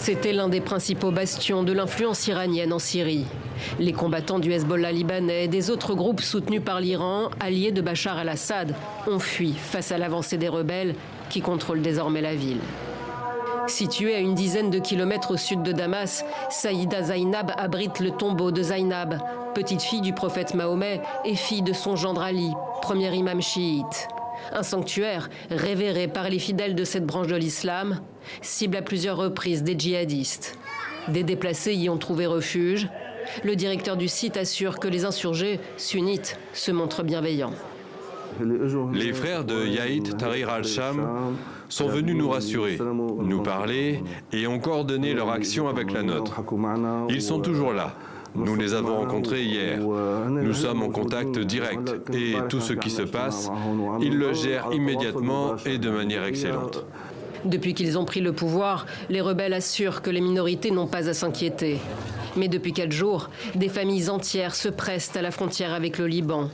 C'était l'un des principaux bastions de l'influence iranienne en Syrie. Les combattants du Hezbollah libanais et des autres groupes soutenus par l'Iran, alliés de Bachar al-Assad, ont fui face à l'avancée des rebelles qui contrôlent désormais la ville. Située à une dizaine de kilomètres au sud de Damas, Saïda Zainab abrite le tombeau de Zainab, petite fille du prophète Mahomet et fille de son gendre Ali, premier imam chiite. Un sanctuaire révéré par les fidèles de cette branche de l'islam, cible à plusieurs reprises des djihadistes. Des déplacés y ont trouvé refuge. Le directeur du site assure que les insurgés sunnites se montrent bienveillants. Les frères de Yaïd Tahrir al-Sham sont venus nous rassurer, nous parler et ont coordonné leur action avec la nôtre. Ils sont toujours là. Nous les avons rencontrés hier. Nous sommes en contact direct et tout ce qui se passe, ils le gèrent immédiatement et de manière excellente. Depuis qu'ils ont pris le pouvoir, les rebelles assurent que les minorités n'ont pas à s'inquiéter. Mais depuis 4 jours, des familles entières se pressent à la frontière avec le Liban.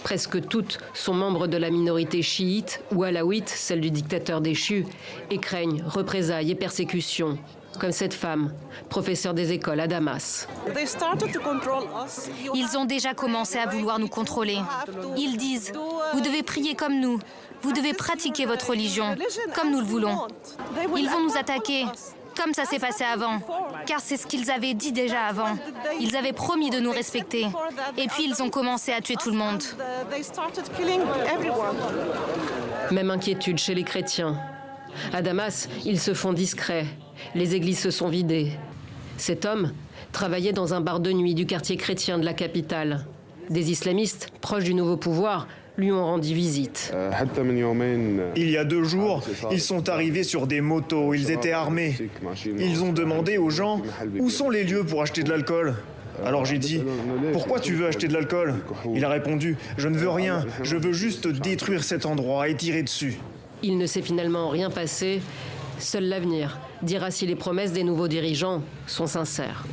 Presque toutes sont membres de la minorité chiite ou alaouite, celle du dictateur déchu, et craignent représailles et persécutions. Comme cette femme, professeure des écoles à Damas. Ils ont déjà commencé à vouloir nous contrôler. Ils disent, vous devez prier comme nous, vous devez pratiquer votre religion, comme nous le voulons. Ils vont nous attaquer, comme ça s'est passé avant, car c'est ce qu'ils avaient dit déjà avant. Ils avaient promis de nous respecter, et puis ils ont commencé à tuer tout le monde. Même inquiétude chez les chrétiens. À Damas, ils se font discrets. Les églises se sont vidées. Cet homme travaillait dans un bar de nuit du quartier chrétien de la capitale. Des islamistes, proches du nouveau pouvoir, lui ont rendu visite. Il y a 2 jours, ils sont arrivés sur des motos, ils étaient armés. Ils ont demandé aux gens où sont les lieux pour acheter de l'alcool. Alors j'ai dit, pourquoi tu veux acheter de l'alcool? Il a répondu, je ne veux rien, je veux juste détruire cet endroit et tirer dessus. Il ne s'est finalement rien passé. Seul l'avenir dira si les promesses des nouveaux dirigeants sont sincères.